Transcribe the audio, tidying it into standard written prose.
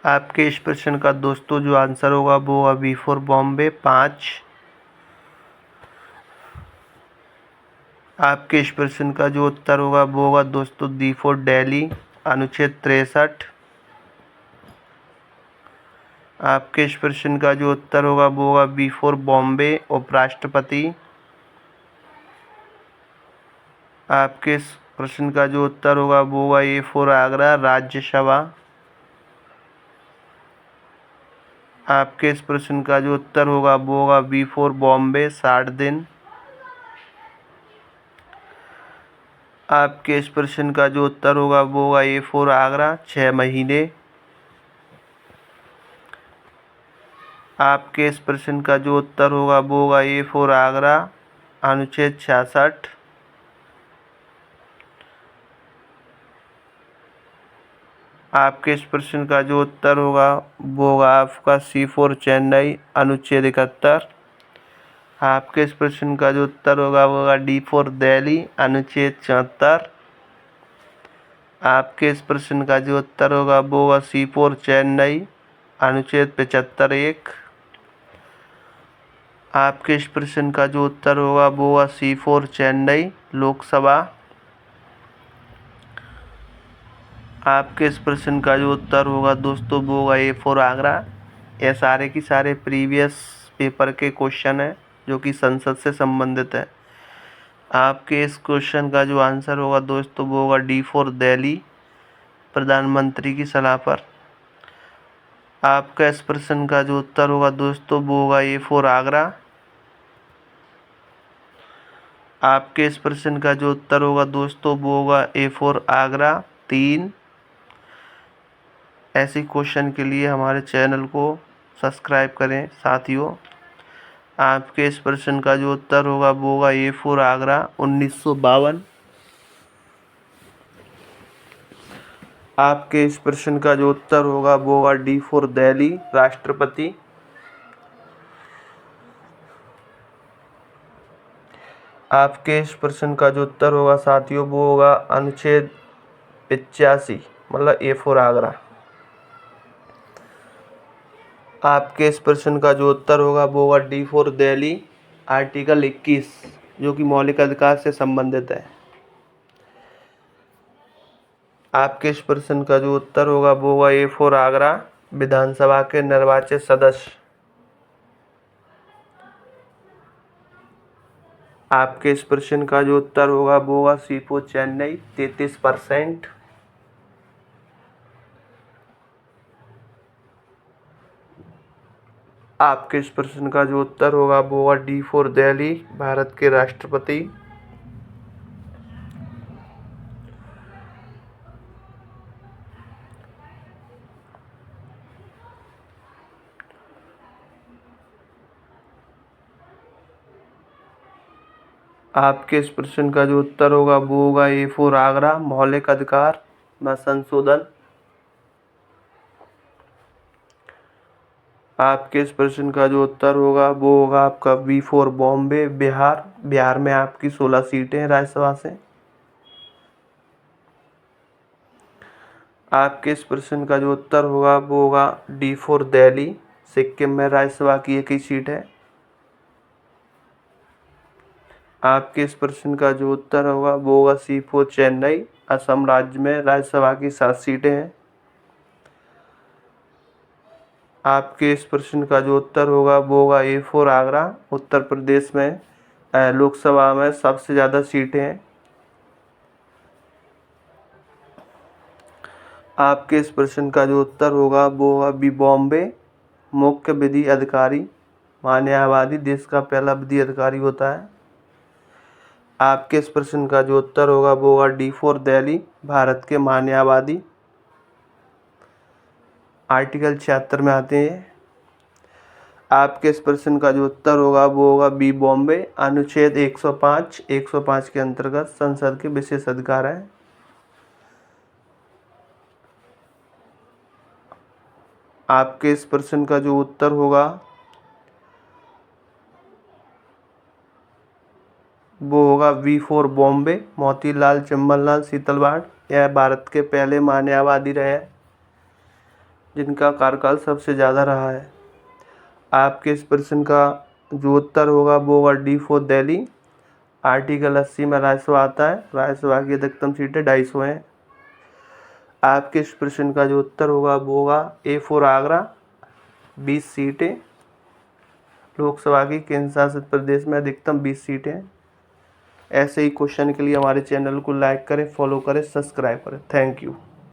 आपके इस प्रश्न का दोस्तों जो आंसर होगा वो होगा बी फॉर बॉम्बे 5। आपके इस प्रश्न का जो उत्तर होगा वो होगा दोस्तों डी फॉर दिल्ली अनुच्छेद 63। आपके इस प्रश्न का जो उत्तर होगा वो होगा बी फॉर बॉम्बे उपराष्ट्रपति। आपके इस प्रश्न का जो उत्तर होगा वो होगा ए फॉर आगरा राज्यसभा। आपके इस प्रश्न का जो उत्तर होगा वो होगा बी फॉर बॉम्बे 60 दिन। आपके इस प्रश्न का जो उत्तर होगा वो होगा ए फॉर आगरा 6 महीने। आपके इस प्रश्न का जो उत्तर होगा वो होगा ए फॉर आगरा अनुच्छेद 66। आपके इस प्रश्न का जो उत्तर होगा वो होगा आपका सी फॉर चेन्नई अनुच्छेद 71। आपके इस प्रश्न का जो उत्तर होगा वो होगा डी फॉर दिल्ली अनुच्छेद 74। आपके इस प्रश्न का जो उत्तर होगा वो होगा सी फॉर चेन्नई अनुच्छेद 75(1). आपके इस प्रश्न का जो उत्तर होगा वो होगा सी फॉर चेन्नई लोकसभा। आपके इस प्रश्न का जो उत्तर होगा दोस्तों वो होगा ए फॉर आगरा। ये सारे की सारे प्रीवियस पेपर के क्वेश्चन हैं जो कि संसद से संबंधित है। आपके इस क्वेश्चन का जो आंसर होगा दोस्तों वो होगा डी फॉर दिल्ली प्रधानमंत्री की सलाह पर। आपका इस प्रश्न का जो उत्तर होगा दोस्तों वो होगा ए फॉर आगरा। आपके इस प्रश्न का जो उत्तर होगा दोस्तों वो होगा ए फॉर आगरा 3। ऐसे क्वेश्चन के लिए हमारे चैनल को सब्सक्राइब करें साथियों। आपके इस प्रश्न का जो उत्तर होगा वो होगा ए फॉर आगरा 1952। आपके इस प्रश्न का जो उत्तर होगा वो होगा डी फॉर दिल्ली राष्ट्रपति। आपके इस प्रश्न का जो उत्तर होगा साथियों वो होगा अनुच्छेद 85 मतलब ए फॉर आगरा। आपके इस प्रश्न का जो उत्तर होगा वो होगा डी फॉर दिल्ली आर्टिकल 21 जो कि मौलिक अधिकार से संबंधित है। आपके इस प्रश्न का जो उत्तर होगा वो होगा ए फॉर आगरा विधानसभा के निर्वाचित सदस्य। आपके इस प्रश्न का जो उत्तर होगा वो होगा सी फॉर चेन्नई 33%। आपके इस प्रश्न का जो उत्तर होगा वो होगा डी फॉर दिल्ली भारत के राष्ट्रपति। आपके इस प्रश्न का जो उत्तर होगा वो होगा ए फॉर आगरा मौलिक अधिकार में संशोधन। आपके इस प्रश्न का जो उत्तर होगा वो होगा आपका बी फॉर बॉम्बे बिहार में आपकी 16 सीटें हैं राज्यसभा से। आपके इस प्रश्न का जो उत्तर होगा वो होगा डी फॉर दिल्ली सिक्किम में राज्यसभा की एक ही सीट है। आपके इस प्रश्न का जो उत्तर होगा वो होगा सी फॉर चेन्नई असम राज्य में राज्यसभा की 7 सीटें हैं। आपके इस प्रश्न का जो उत्तर होगा वो होगा ए फॉर आगरा उत्तर प्रदेश में लोकसभा में सबसे ज़्यादा सीटें हैं। आपके इस प्रश्न का जो उत्तर होगा वो होगा बी बॉम्बे मुख्य विधि अधिकारी न्यायवादी देश का पहला विधि अधिकारी होता है। आपके इस प्रश्न का जो उत्तर होगा वो होगा डी फॉर दिल्ली भारत के न्यायवादी आर्टिकल 76 में आते हैं। आपके इस प्रश्न का जो उत्तर होगा वो होगा बी बॉम्बे अनुच्छेद 105 के अंतर्गत संसद के विशेष अधिकार है। आपके इस प्रश्न का जो उत्तर होगा वो होगा वी फॉर बॉम्बे मोतीलाल चंबललाल सीतलवाड़। यह भारत के पहले न्यायवादी रहे। जिनका कार्यकाल सबसे ज़्यादा रहा है। आपके इस प्रश्न का जो उत्तर होगा वो होगा D4 दिल्ली। आर्टिकल 80 में राज्यसभा आता है। राज्यसभा की अधिकतम सीटें 250 हैं। आपके इस प्रश्न का जो उत्तर होगा वो होगा A4 आगरा, 20 सीटें। लोकसभा की केंद्र शासित प्रदेश में अधिकतम 20 सीटें। ऐसे ही क्वेश्चन के लिए हमारे चैनल को लाइक करें, फॉलो करें, सब्सक्राइब करें। Thank you.